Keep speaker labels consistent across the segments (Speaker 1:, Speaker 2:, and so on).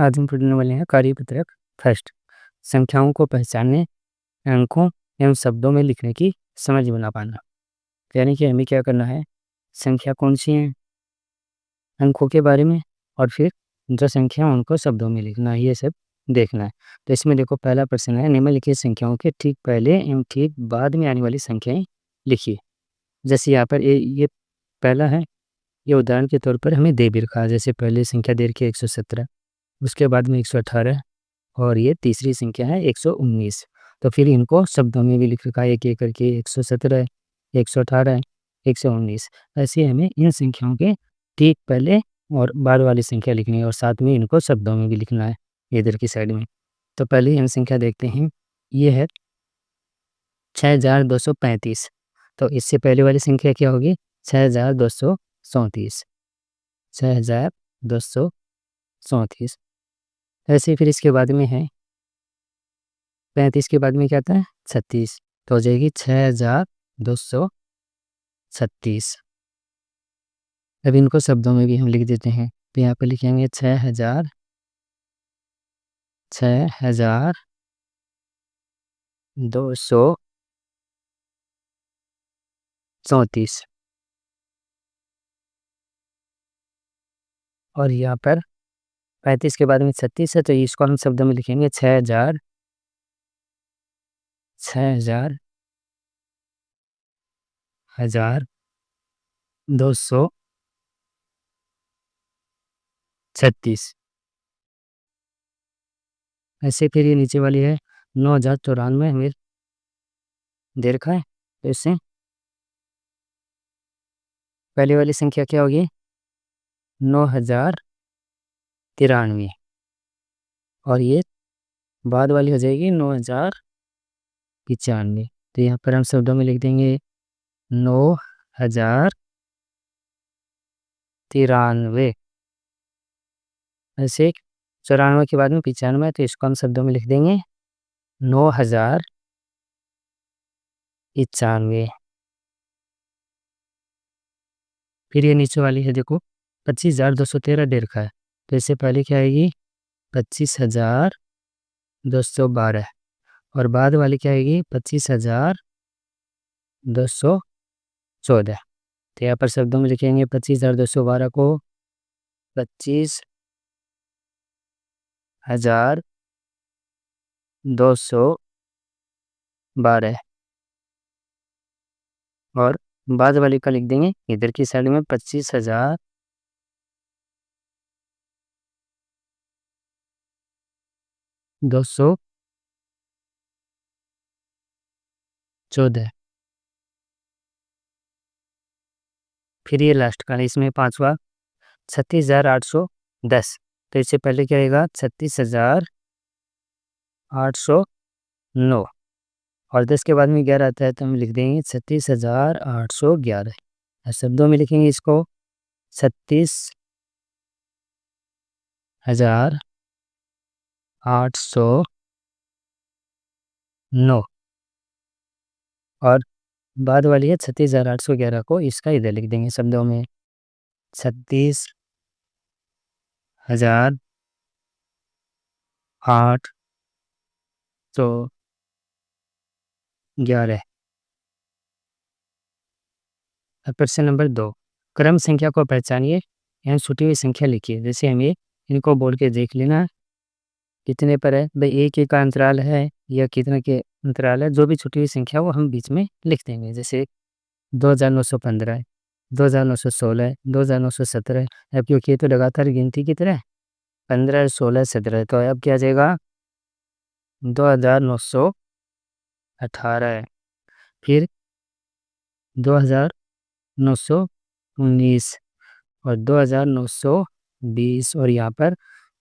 Speaker 1: आज हम पढ़ने वाले हैं कार्यपत्रक फर्स्ट। संख्याओं को पहचानने, अंकों एवं शब्दों में लिखने की समझ बना पाना। यानी कि हमें क्या करना है, संख्या कौन सी हैं, अंकों के बारे में, और फिर जो संख्या उनको शब्दों में लिखना है, ये सब देखना है। तो इसमें देखो पहला प्रश्न है, निम्नलिखित संख्याओं के ठीक पहले एवं ठीक बाद में आने वाली संख्याएं लिखिए। जैसे यहाँ पर ये पहला है, ये उदाहरण के तौर पर हमें दे भी रखा है। जैसे पहली संख्या दे रखी है 117, उसके बाद में 118, और ये तीसरी संख्या है 119। तो फिर इनको शब्दों में भी लिख रखा है एक-एक करके, 117, 118, 119। ऐसे हमें इन संख्याओं के ठीक पहले और बाद वाली संख्या लिखनी है, और साथ में इनको शब्दों में भी लिखना है इधर की साइड में। तो पहले हम संख्या देखते हैं, ये है 6235। तो इससे पहले वाली संख्या क्या होगी, 6234, 6234। ऐसे फिर इसके बाद में है 35 के बाद में क्या आता है 36, तो हो जाएगी 6236। अब इनको शब्दों में भी हम लिख देते हैं। तो यहाँ पे लिखेंगे 6234। और यहाँ पर 35 के बाद में 36 है, तो इसको हम शब्दों में लिखेंगे 6236। ऐसे फिर ये नीचे वाली है 9094 हमें दे रखा है। तो इससे पहले वाली संख्या क्या होगी 9093, और ये बाद वाली हो जाएगी 9095। तो यहाँ पर हम शब्दों में लिख देंगे 9093। ऐसे 94 के बाद में 95, तो इसको हम शब्दों में लिख देंगे 9091। फिर ये नीचे वाली है देखो 25,213 दे रखा है। तो इससे पहले क्या आएगी 25,212, और बाद वाली क्या आएगी 25,214। तो यहाँ पर शब्दों में लिखेंगे 25,212 को 25,212, और बाद वाली का लिख देंगे इधर की साइड में 25,214। फिर ये लास्ट का है, इसमें पांचवा 36,810। तो इससे पहले क्या आएगा 36,809, और 10 के बाद में 11 आता है, तो हम लिख देंगे 36,811। शब्दों में लिखेंगे इसको 36,809, और बाद वाली है 36,811 को इसका इधर लिख देंगे शब्दों में 36,811। अब प्रश्न नंबर 2, क्रम संख्या को पहचानिए, यहाँ छुटी हुई संख्या लिखिए। जैसे हमें इनको बोल के देख लेना कितने पर है भाई, एक एक का अंतराल है या कितने के अंतराल है, जो भी छुटी हुई संख्या वो हम बीच में लिख देंगे। जैसे 2,915 है, 2,916 है, 2,917 है। अब क्योंकि ये तो लगातार गिनती की तरह 15, 16, 17, तो अब क्या आ जाएगा 2,918 है, फिर 2,919, और 2,920, और यहाँ पर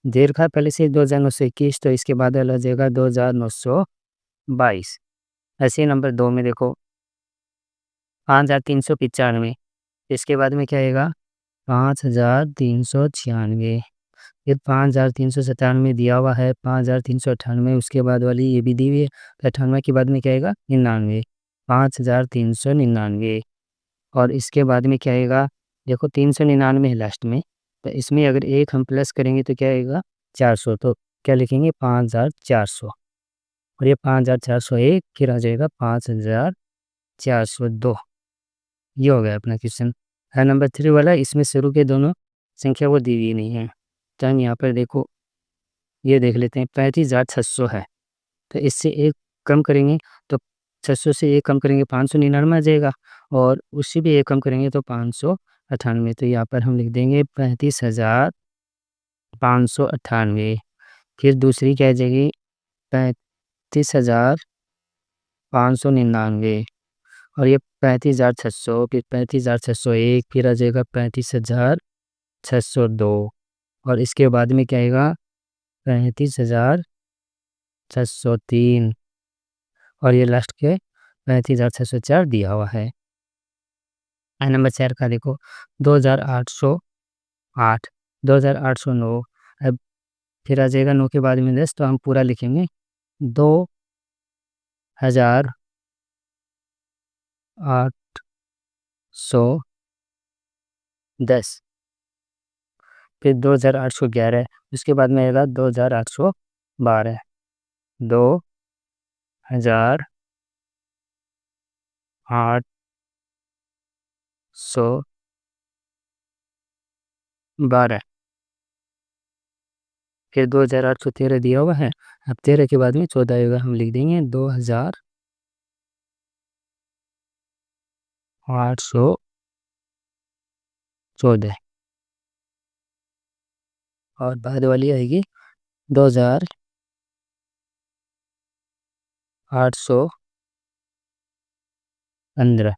Speaker 1: दे रखा है पहले से 2,921, तो इसके बाद वाला हो जाएगा 2,922। ऐसे ही नंबर 2 में देखो 5,395, इसके बाद में क्या आएगा 5,396, फिर 5,397 दिया हुआ है, 5,398, उसके बाद वाली ये भी दी हुई है। 98 के बाद में क्या आएगा 99, 5,399, और इसके बाद में क्या आएगा देखो 399 है लास्ट में, तो इसमें अगर एक हम प्लस करेंगे तो क्या आएगा 400, तो क्या लिखेंगे 5400, और ये 5401 फिर आ जाएगा 5402। ये हो गया अपना क्वेश्चन। है नंबर 3 वाला, इसमें शुरू के दोनों संख्या वो दी हुई नहीं है, तो हम यहाँ पर देखो ये देख लेते हैं 35,600 है, तो इससे एक कम करेंगे तो 600 से एक कम करेंगे 599 आ जाएगा, और उससे भी एक कम करेंगे तो 598, तो यहाँ पर हम लिख देंगे 35,598। फिर दूसरी क्या आ जाएगी 35,599, और ये 35,600, फिर 35,601, फिर आ जाएगा 35,602, और इसके बाद में क्या आएगा 35,603, और ये लास्ट के 35,604 दिया हुआ है। नंबर 4 का देखो 2,808, 2,809, अब फिर आ जाएगा 9 के बाद में 10, तो हम पूरा लिखेंगे 2,810, फिर 2,811, उसके बाद में आएगा 2,812, 2,812, फिर 2,813 दिया हुआ है। अब 13 के बाद में 14 आएगा, हम लिख देंगे 2,814, और बाद वाली आएगी 2,815,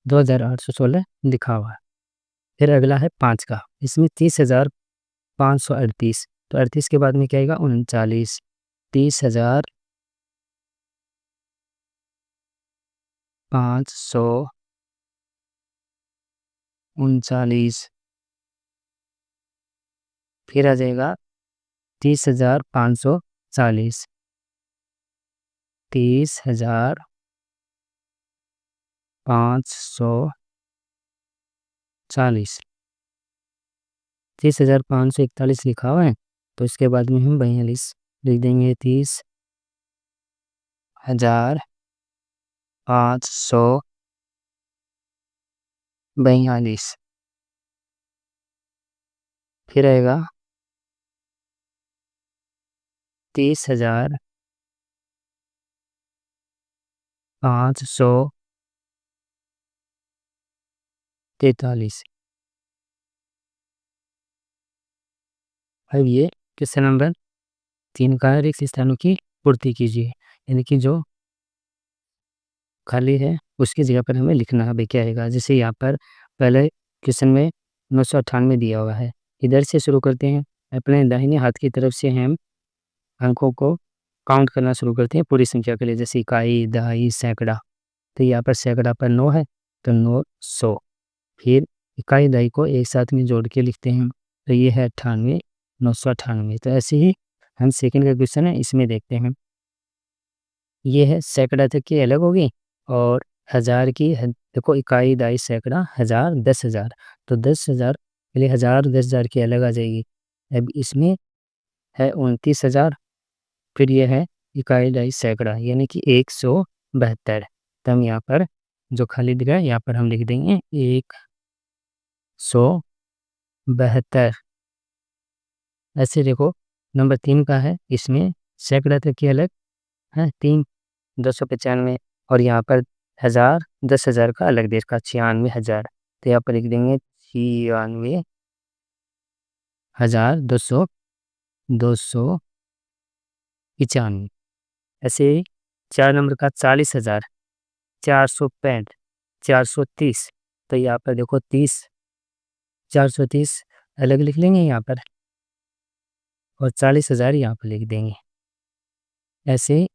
Speaker 1: 2,816 लिखा हुआ है। फिर अगला है 5 का, इसमें 30,538, तो 38 के बाद में क्या आएगा 39, 30,539, फिर आ जाएगा 30,540, 30,540, 30,541 लिखा हुआ है, तो इसके बाद में हम 42 लिख देंगे, 30,542, फिर आएगा 30,543। अब ये क्वेश्चन नंबर 3 का रिक्त स्थानों की पूर्ति कीजिए, यानी कि जो खाली है उसकी जगह पर हमें लिखना है, क्या आएगा। जैसे यहाँ पर पहले क्वेश्चन में 998 दिया हुआ है, इधर से शुरू करते हैं, अपने दाहिने हाथ की तरफ से हम अंकों को काउंट करना शुरू करते हैं पूरी संख्या के लिए, जैसे इकाई, दहाई, सैकड़ा। तो यहाँ पर सैकड़ा पर 9 है, तो 900, फिर इकाई दहाई को एक साथ में जोड़ के लिखते हैं, तो ये है 98, 998। तो ऐसे ही हम सेकंड का क्वेश्चन है इसमें देखते हैं, ये है सैकड़ा तक की अलग होगी, और हज़ार की देखो इकाई, दहाई, सैकड़ा, हज़ार, 10,000, तो 10,000 पहले 10,000 10,000 की अलग आ जाएगी। अब इसमें है 29,000, फिर ये है इकाई, दहाई, सैकड़ा, यानी कि 172। तो हम यहाँ पर जो खाली दिख रहा है यहाँ पर हम लिख देंगे 172। ऐसे देखो नंबर 3 का है, इसमें सैकड़ा तक की अलग है 3, 295, और यहाँ पर 1000 10,000 का अलग देश का 96,000, तो यहाँ पर लिख देंगे 96,200 295। ऐसे ही 4 नंबर का 40,465 430, तो यहाँ पर देखो 430 अलग लिख लेंगे यहाँ पर, और 40,000 यहाँ पर लिख देंगे। ऐसे ही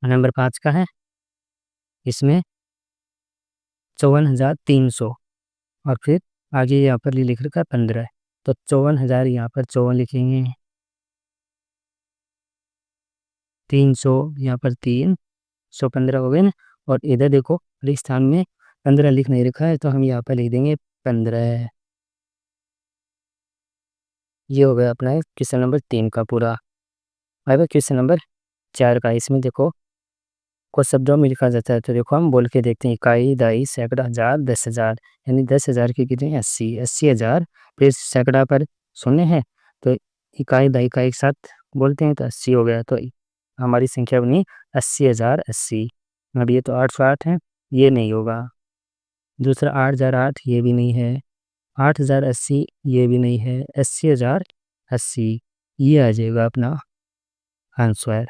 Speaker 1: नंबर 5 का है, इसमें 54,300, और फिर आगे यहाँ पर लिख रखा है 15, तो 54,000 यहाँ पर 54 लिखेंगे, 300 यहाँ पर 315 हो गए ना, और इधर देखो खाली स्थान में 15 लिख नहीं रखा है, तो हम यहाँ पर लिख देंगे 15। ये हो गया अपना क्वेश्चन नंबर 3 का पूरा। अब क्वेश्चन नंबर 4 का, इसमें देखो को शब्दों में लिखा जाता है, तो देखो हम बोल के देखते हैं। इकाई, दहाई, सैकड़ा, हज़ार, 10,000। यानी 10,000 की कितनी 80, 80,000 फिर सैकड़ा पर शून्य है, तो इकाई दहाई का एक साथ बोलते हैं तो 80 हो गया। तो हमारी संख्या बनी 80,080। अब ये तो 808 है, ये नहीं होगा। दूसरा 8,008 ये भी नहीं है। 8,080 ये भी नहीं है। 80,080 ये आ जाएगा अपना आंसर।